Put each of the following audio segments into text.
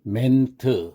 멘트,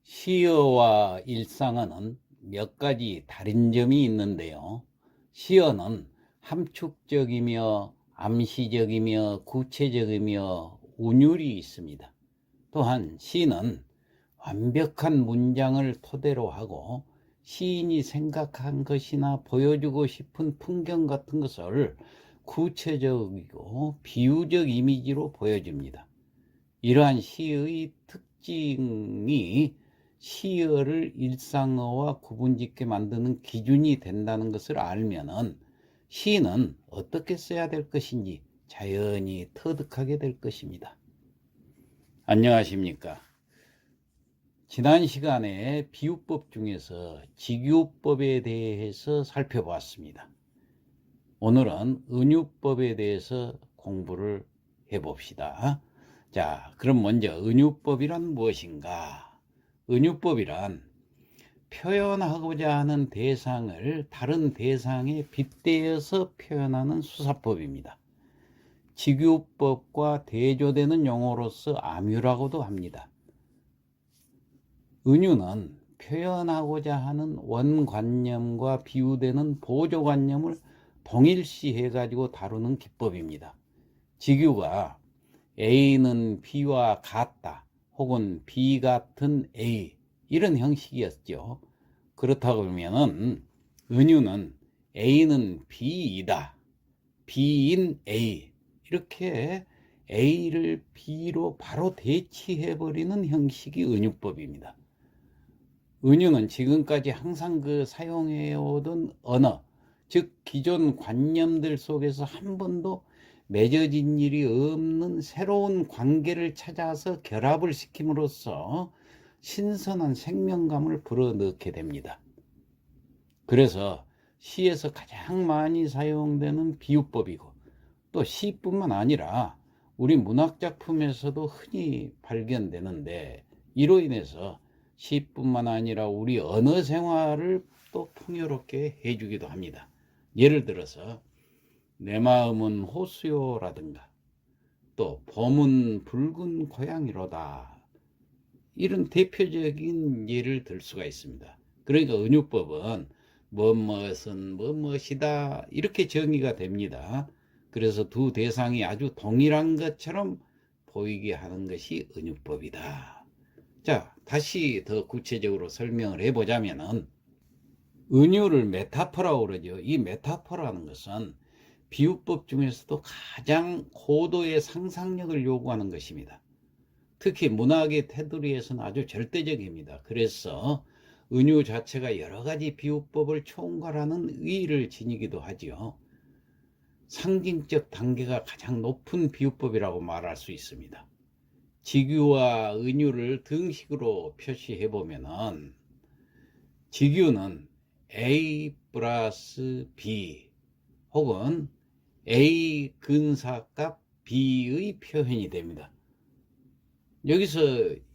시어와 일상어는 몇 가지 다른 점이 있는데요. 시어는 함축적이며 암시적이며 구체적이며 운율이 있습니다. 또한 시는 완벽한 문장을 토대로 하고 시인이 생각한 것이나 보여주고 싶은 풍경 같은 것을 구체적이고 비유적 이미지로 보여줍니다. 이러한 시의 특징이 시어를 일상어와 구분짓게 만드는 기준이 된다는 것을 알면은 시는 어떻게 써야 될 것인지 자연히 터득하게 될 것입니다. 안녕하십니까. 지난 시간에 비유법 중에서 직유법에 대해서 살펴봤습니다. 오늘은 은유법에 대해서 공부를 해봅시다. 자, 그럼 먼저 은유법이란 무엇인가? 은유법이란 표현하고자 하는 대상을 다른 대상에 빗대어서 표현하는 수사법입니다. 직유법과 대조되는 용어로서 암유라고도 합니다. 은유는 표현하고자 하는 원관념과 비유되는 보조관념을 동일시해 가지고 다루는 기법입니다. 직유가 A는 B와 같다 혹은 B 같은 A 이런 형식이었죠. 그렇다고 그러면은 은유는 A는 B이다, B인 A 이렇게 A를 B로 바로 대치해버리는 형식이 은유법입니다. 은유는 지금까지 항상 사용해오던 언어, 즉 기존 관념들 속에서 한 번도 맺어진 일이 없는 새로운 관계를 찾아서 결합을 시킴으로써 신선한 생명감을 불어넣게 됩니다. 그래서 시에서 가장 많이 사용되는 비유법이고 또 시뿐만 아니라 우리 문학작품에서도 흔히 발견되는데 이로 인해서 시뿐만 아니라 우리 언어 생활을 또 풍요롭게 해주기도 합니다. 예를 들어서 내 마음은 호수요라든가 또 봄은 붉은 고양이로다 이런 대표적인 예를 들 수가 있습니다. 그러니까 은유법은 뭐뭇은 뭐뭇이다 이렇게 정의가 됩니다. 그래서 두 대상이 아주 동일한 것처럼 보이게 하는 것이 은유법이다. 자, 다시 더 구체적으로 설명을 해보자면은 은유를 메타포라고 그러죠. 이 메타포라는 것은 비유법 중에서도 가장 고도의 상상력을 요구하는 것입니다. 특히 문학의 테두리에서는 아주 절대적입니다. 그래서 은유 자체가 여러 가지 비유법을 총괄하는 의의를 지니기도 하지요. 상징적 단계가 가장 높은 비유법이라고 말할 수 있습니다. 직유와 은유를 등식으로 표시해 보면은 직유는 A 플러스 B 혹은 A 근사값 B의 표현이 됩니다. 여기서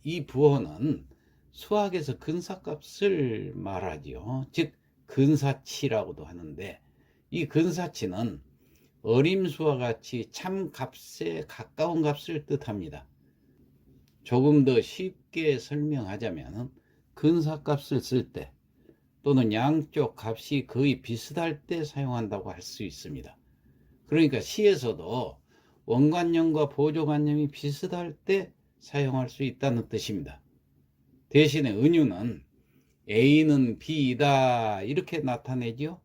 이 부호는 수학에서 근사값을 말하죠. 즉 근사치라고도 하는데 이 근사치는 어림수와 같이 참값에 가까운 값을 뜻합니다. 조금 더 쉽게 설명하자면 근사값을 쓸 때 또는 양쪽 값이 거의 비슷할 때 사용한다고 할 수 있습니다. 그러니까 시에서도 원관념과 보조관념이 비슷할 때 사용할 수 있다는 뜻입니다. 대신에 은유는 A는 B이다 이렇게 나타내죠.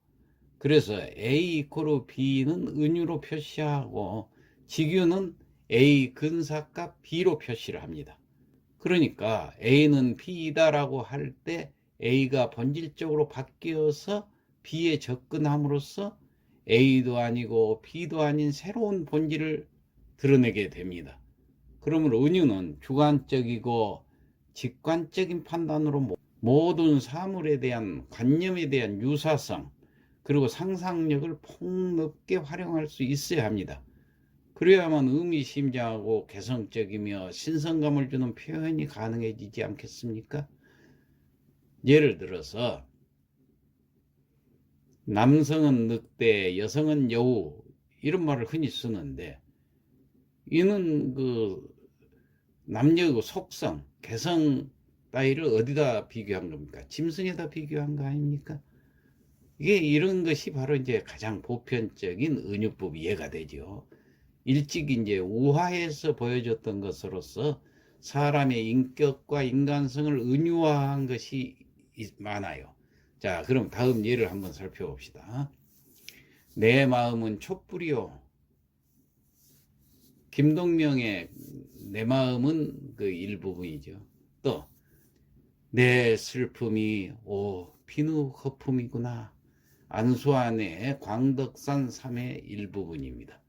그래서 A 이코르 B는 은유로 표시하고 직유는 A 근사값 B로 표시를 합니다. 그러니까 A는 B이다 라고 할 때 A가 본질적으로 바뀌어서 B에 접근함으로써 A도 아니고 B도 아닌 새로운 본질을 드러내게 됩니다. 그러므로 은유는 주관적이고 직관적인 판단으로 모든 사물에 대한 관념에 대한 유사성 그리고 상상력을 폭넓게 활용할 수 있어야 합니다. 그래야만 의미심장하고 개성적이며 신선감을 주는 표현이 가능해지지 않겠습니까? 예를 들어서 남성은 늑대, 여성은 여우 이런 말을 흔히 쓰는데 이는 남녀 속성, 개성 따위를 어디다 비교한 겁니까? 짐승에다 비교한 거 아닙니까? 이게 이런 것이 바로 이제 가장 보편적인 은유법 이해가 되죠. 일찍 이제 우화에서 보여줬던 것으로서 사람의 인격과 인간성을 은유화한 것이 많아요. 자, 그럼 다음 예를 한번 살펴봅시다. 내 마음은 촛불이요. 김동명의 내 마음은 그 일부분이죠. 또 내 슬픔이 비누 거품이구나. 안수환의 광덕산 3의 일부분입니다.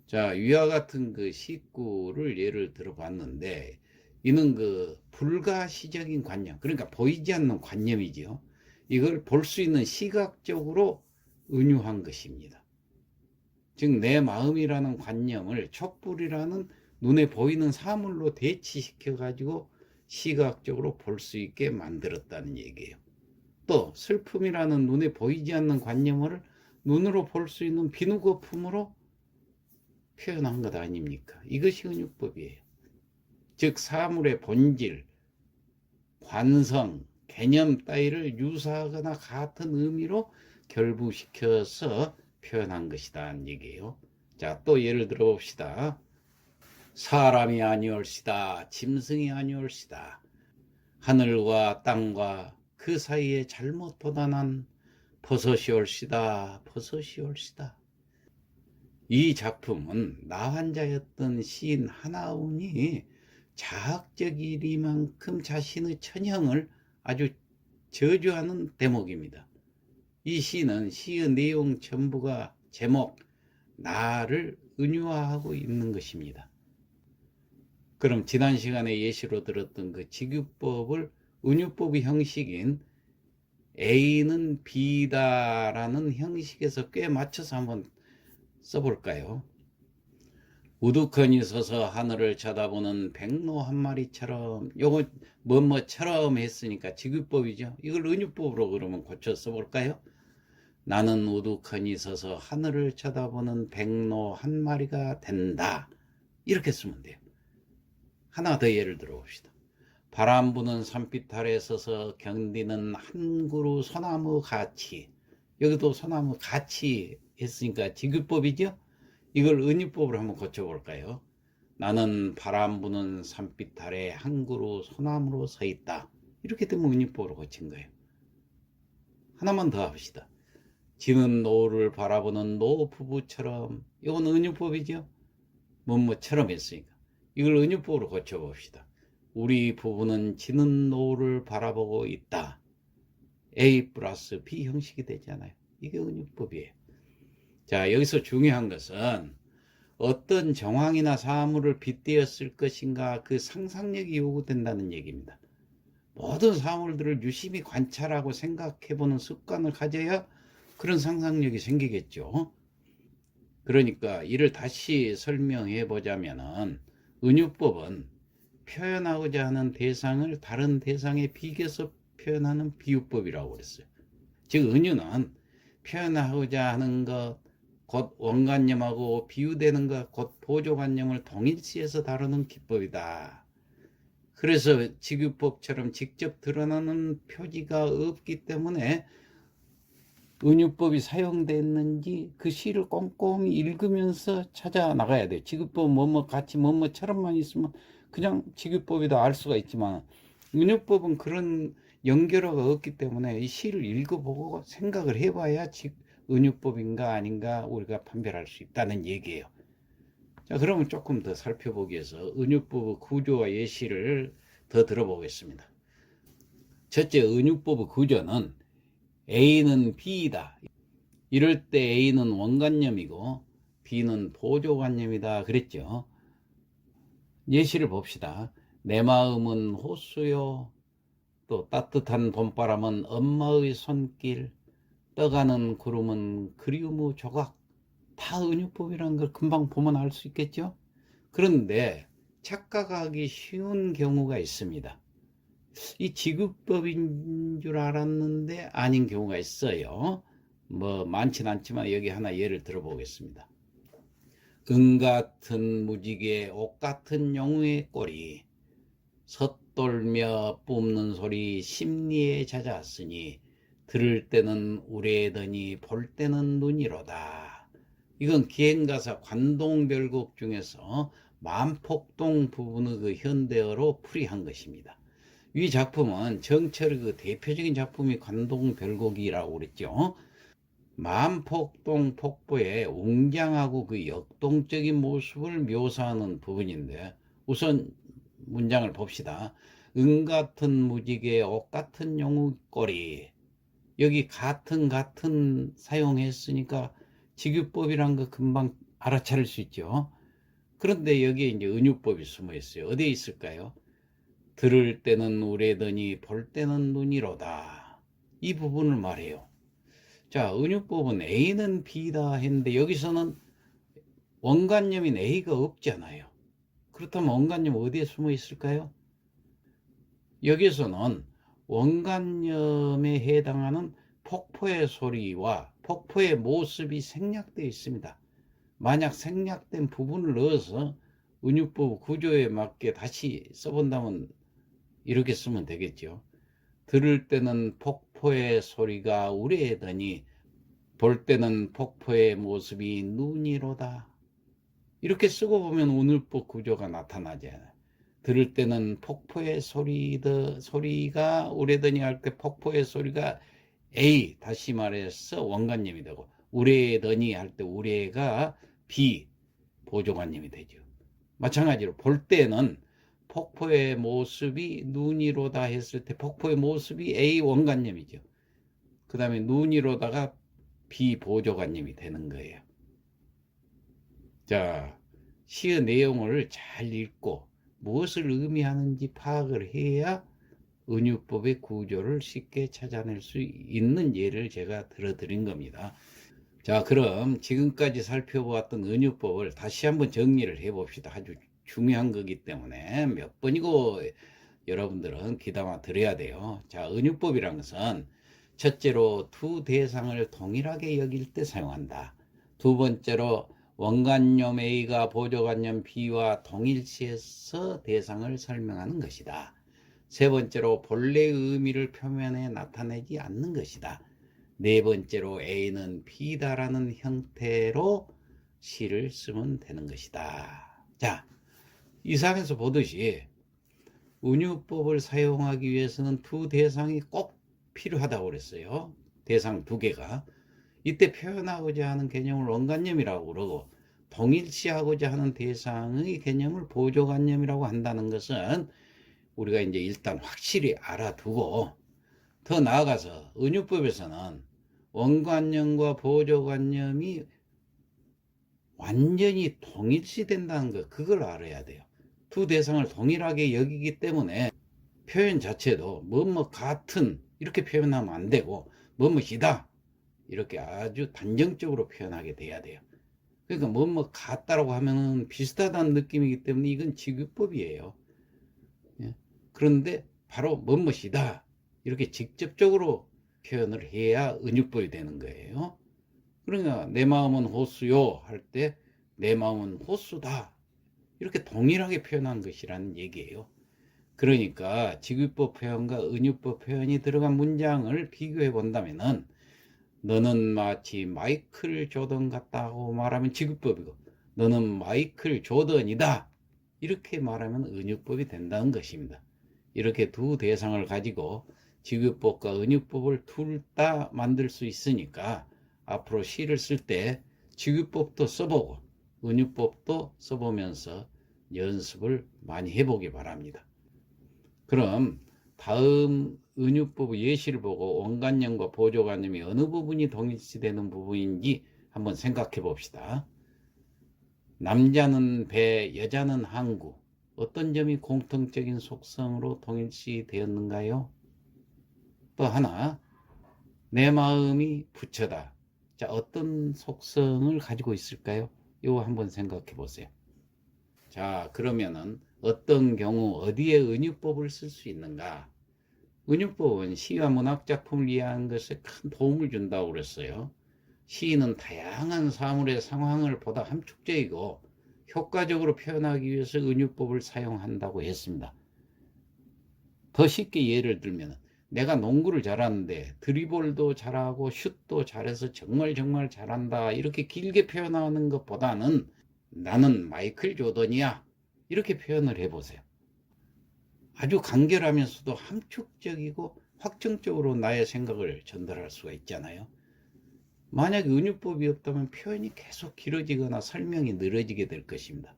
자, 위와 같은 그 시구를 예를 들어봤는데, 이는 그 불가시적인 관념, 그러니까 보이지 않는 관념이죠. 이걸 볼 수 있는 시각적으로 은유한 것입니다. 즉, 내 마음이라는 관념을 촛불이라는 눈에 보이는 사물로 대치시켜가지고 시각적으로 볼 수 있게 만들었다는 얘기예요. 또 슬픔이라는 눈에 보이지 않는 관념을 눈으로 볼 수 있는 비누거품으로 표현한 것 아닙니까? 이것이 은유법이에요. 즉 사물의 본질, 관성, 개념 따위를 유사하거나 같은 의미로 결부시켜서 표현한 것이다 얘기예요. 자, 또 예를 들어 봅시다. 사람이 아니올시다. 짐승이 아니올시다. 하늘과 땅과 그 사이에 잘못보다 난 버섯이 올시다. 버섯이 올시다. 이 작품은 나환자였던 시인 하나운이 자학적이리만큼 자신의 천형을 아주 저주하는 대목입니다. 이 시는 시의 내용 전부가 제목 나를 은유화하고 있는 것입니다. 그럼 지난 시간에 예시로 들었던 그 직유법을 은유법의 형식인 A는 B다라는 형식에서 꽤 맞춰서 한번 써볼까요? 우두커니 서서 하늘을 쳐다보는 백로 한 마리처럼, 요거 뭐뭐처럼 했으니까 직유법이죠. 이걸 은유법으로 그러면 고쳐 써볼까요? 나는 우두커니 서서 하늘을 쳐다보는 백로 한 마리가 된다. 이렇게 쓰면 돼요. 하나 더 예를 들어 봅시다. 바람 부는 산빛 아래 서서 견디는 한 그루 소나무 가치. 여기도 소나무 가치 했으니까 직유법이죠. 이걸 은유법으로 한번 고쳐볼까요? 나는 바람 부는 산빛 아래 한 그루 소나무로 서 있다. 이렇게 되면 은유법으로 고친 거예요. 하나만 더 합시다. 지는 노을을 바라보는 노부부처럼. 이건 은유법이죠. 뭐뭐처럼 했으니까. 이걸 은유법으로 고쳐봅시다. 우리 부부는 지는 노을을 바라보고 있다. A 플러스 B 형식이 되잖아요. 이게 은유법이에요. 자, 여기서 중요한 것은 어떤 정황이나 사물을 빗대었을 것인가 그 상상력이 요구된다는 얘기입니다. 모든 사물들을 유심히 관찰하고 생각해보는 습관을 가져야 그런 상상력이 생기겠죠. 그러니까 이를 다시 설명해 보자면은 은유법은 표현하고자 하는 대상을 다른 대상에 비교해서 표현하는 비유법이라고 그랬어요. 즉 은유는 표현하고자 하는 것, 곧 원관념하고 비유되는 것, 곧 보조관념을 동일시해서 다루는 기법이다. 그래서 직유법처럼 직접 드러나는 표지가 없기 때문에 은유법이 사용됐는지 그 시를 꼼꼼히 읽으면서 찾아 나가야 돼요. 직유법 뭐뭐 같이 뭐뭐처럼만 있으면 그냥 직유법이다 알 수가 있지만 은유법은 그런 연결어가 없기 때문에 이 시를 읽어보고 생각을 해봐야 은유법인가 아닌가 우리가 판별할 수 있다는 얘기예요. 자, 그러면 조금 더 살펴보기 위해서 은유법의 구조와 예시를 더 들어보겠습니다. 첫째, 은유법의 구조는 A는 B이다. 이럴 때 A는 원관념이고 B는 보조관념이다 그랬죠. 예시를 봅시다. 내 마음은 호수요. 또 따뜻한 봄바람은 엄마의 손길. 떠가는 구름은 그리움의 조각. 다 은유법이라는 걸 금방 보면 알 수 있겠죠. 그런데 착각하기 쉬운 경우가 있습니다. 이 직유법인 줄 알았는데 아닌 경우가 있어요. 뭐 많진 않지만 여기 하나 예를 들어보겠습니다. 은 같은 무지개 옥 같은 영웅의 꼬리 섣돌며 뿜는 소리 심리에 잦았으니 들을 때는 우레더니 볼 때는 눈이로다. 이건 기행가사 관동별곡 중에서 만폭동 부분의 그 현대어로 풀이한 것입니다. 이 작품은 정철의 그 대표적인 작품이 관동별곡이라고 그랬죠. 만폭동 폭포의 웅장하고 그 역동적인 모습을 묘사하는 부분인데, 우선 문장을 봅시다. 은 같은 무지개 옥 같은 영웅꼬리. 여기 같은 사용했으니까 직유법이란 거 금방 알아차릴 수 있죠. 그런데 여기에 이제 은유법이 숨어 있어요. 어디에 있을까요? 들을 때는 우레더니 볼 때는 눈이로다. 이 부분을 말해요. 자, 은유법은 A는 B다 했는데 여기서는 원관념인 A가 없잖아요. 그렇다면 원관념 어디에 숨어 있을까요? 여기서는 원관념에 해당하는 폭포의 소리와 폭포의 모습이 생략되어 있습니다. 만약 생략된 부분을 넣어서 은유법 구조에 맞게 다시 써본다면 이렇게 쓰면 되겠죠. 들을 때는 폭포의 소리가 우레더니 볼 때는 폭포의 모습이 눈이로다. 이렇게 쓰고 보면 은유법 구조가 나타나잖아요. 들을 때는 폭포의 소리가 우레더니 할 때 폭포의 소리가 A, 다시 말해서 원관념이 되고, 우레더니 할 때 우레가 B, 보조관념이 되죠. 마찬가지로 볼 때는 폭포의 모습이 눈이로다 했을 때 폭포의 모습이 A 원관념이죠. 그 다음에 눈이로다가 B 보조관념이 되는 거예요. 자, 시의 내용을 잘 읽고 무엇을 의미하는지 파악을 해야 은유법의 구조를 쉽게 찾아낼 수 있는 예를 제가 들어드린 겁니다. 자, 그럼 지금까지 살펴보았던 은유법을 다시 한번 정리를 해봅시다. 아주 중요한 거기 때문에 몇 번이고 여러분들은 귀담아 들어야 돼요. 자, 은유법이란 것은 첫째로 두 대상을 동일하게 여길 때 사용한다. 두 번째로 원관념 A가 보조관념 B와 동일시해서 대상을 설명하는 것이다. 세 번째로 본래의 의미를 표면에 나타내지 않는 것이다. 네 번째로 A는 B다라는 형태로 시를 쓰면 되는 것이다. 자, 이상에서 보듯이 은유법을 사용하기 위해서는 두 대상이 꼭 필요하다고 그랬어요. 대상 두 개가. 이때 표현하고자 하는 개념을 원관념이라고 그러고 동일시하고자 하는 대상의 개념을 보조관념이라고 한다는 것은 우리가 이제 일단 확실히 알아두고, 더 나아가서 은유법에서는 원관념과 보조관념이 완전히 동일시된다는 거, 그걸 알아야 돼요. 두 대상을 동일하게 여기기 때문에 표현 자체도 뭐뭐 같은 이렇게 표현하면 안 되고 뭐뭐이다 이렇게 아주 단정적으로 표현하게 돼야 돼요. 그러니까 뭐뭐 같다라고 하면은 비슷하다는 느낌이기 때문에 이건 직유법이에요. 예? 그런데 바로 뭐뭐이다 이렇게 직접적으로 표현을 해야 은유법이 되는 거예요. 그러니까 내 마음은 호수요 할 때 내 마음은 호수다 이렇게 동일하게 표현한 것이라는 얘기예요. 그러니까 직유법 표현과 은유법 표현이 들어간 문장을 비교해 본다면은 너는 마치 마이클 조던 같다고 말하면 직유법이고 너는 마이클 조던이다 이렇게 말하면 은유법이 된다는 것입니다. 이렇게 두 대상을 가지고 직유법과 은유법을 둘 다 만들 수 있으니까 앞으로 시를 쓸 때 직유법도 써보고 은유법도 써보면서 연습을 많이 해보기 바랍니다. 그럼 다음 은유법 예시를 보고 원관념과 보조관념이 어느 부분이 동일시되는 부분인지 한번 생각해 봅시다. 남자는 배, 여자는 항구. 어떤 점이 공통적인 속성으로 동일시되었는가요? 또 하나, 내 마음이 부처다. 자, 어떤 속성을 가지고 있을까요? 이거 한번 생각해 보세요. 자, 그러면은 어떤 경우 어디에 은유법을 쓸 수 있는가? 은유법은 시와 문학 작품을 이해하는 것에 큰 도움을 준다고 그랬어요. 시인은 다양한 사물의 상황을 보다 함축적이고 효과적으로 표현하기 위해서 은유법을 사용한다고 했습니다. 더 쉽게 예를 들면 내가 농구를 잘하는데 드리블도 잘하고 슛도 잘해서 정말 잘한다 이렇게 길게 표현하는 것보다는 나는 마이클 조던이야 이렇게 표현을 해보세요. 아주 간결하면서도 함축적이고 확정적으로 나의 생각을 전달할 수가 있잖아요. 만약 은유법이 없다면 표현이 계속 길어지거나 설명이 늘어지게 될 것입니다.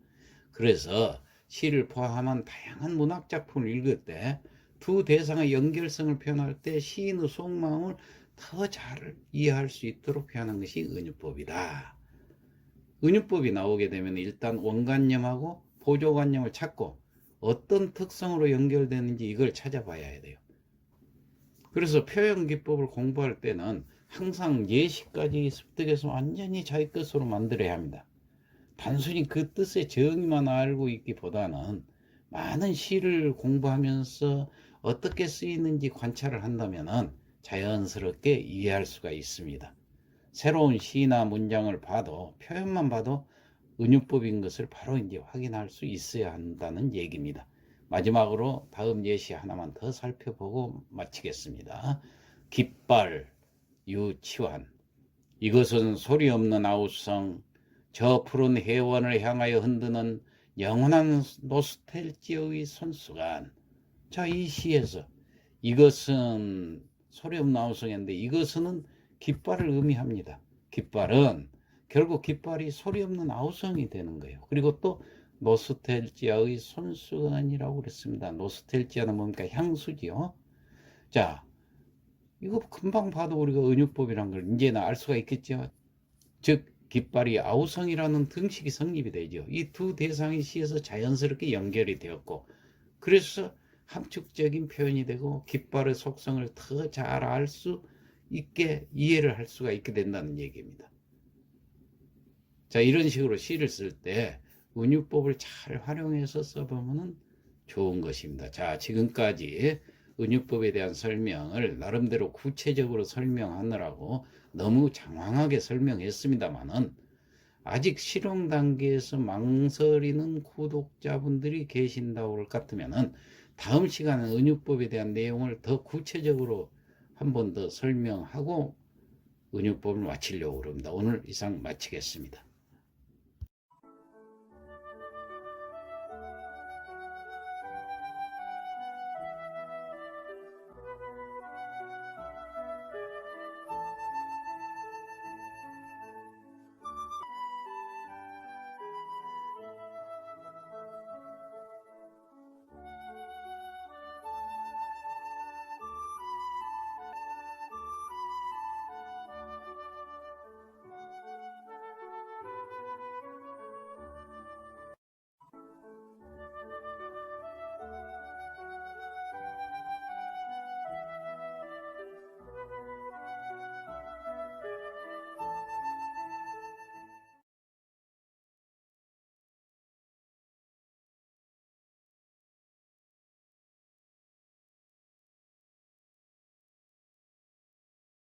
그래서 시를 포함한 다양한 문학작품을 읽을 때 두 대상의 연결성을 표현할 때 시인의 속마음을 더 잘 이해할 수 있도록 표현한 것이 은유법이다. 은유법이 나오게 되면 일단 원관념하고 보조관념을 찾고 어떤 특성으로 연결되는지 이걸 찾아봐야 돼요. 그래서 표현기법을 공부할 때는 항상 예시까지 습득해서 완전히 자기 뜻으로 만들어야 합니다. 단순히 그 뜻의 정의만 알고 있기보다는 많은 시를 공부하면서 어떻게 쓰이는지 관찰을 한다면 자연스럽게 이해할 수가 있습니다. 새로운 시나 문장을 봐도 표현만 봐도 은유법인 것을 바로 이제 확인할 수 있어야 한다는 얘기입니다. 마지막으로 다음 예시 하나만 더 살펴보고 마치겠습니다. 깃발, 유치환. 이것은 소리 없는 아우성, 저 푸른 해원을 향하여 흔드는 영원한 노스텔지어의 손수건. 자, 이 시에서 이것은 소리 없는 아우성인데 이것은 깃발을 의미합니다. 깃발은 결국 깃발이 소리 없는 아우성이 되는 거예요. 그리고 또 노스텔지아의 손수건이라고 그랬습니다. 노스텔지아는 뭡니까? 향수지요. 자, 이거 금방 봐도 우리가 은유법이란 걸 이제는 알 수가 있겠죠. 즉 깃발이 아우성이라는 등식이 성립이 되죠. 이 두 대상의 시에서 자연스럽게 연결이 되었고 그래서 함축적인 표현이 되고 깃발의 속성을 더 잘 알 수 있게 이해를 할 수가 있게 된다는 얘기입니다. 자, 이런 식으로 시를 쓸 때 은유법을 잘 활용해서 써보면 좋은 것입니다. 자, 지금까지 은유법에 대한 설명을 나름대로 구체적으로 설명하느라고 너무 장황하게 설명했습니다만은 아직 실용 단계에서 망설이는 구독자분들이 계신다고 할 것 같으면은 다음 시간에 은유법에 대한 내용을 더 구체적으로 한 번 더 설명하고 은유법을 마치려고 합니다. 오늘 이상 마치겠습니다.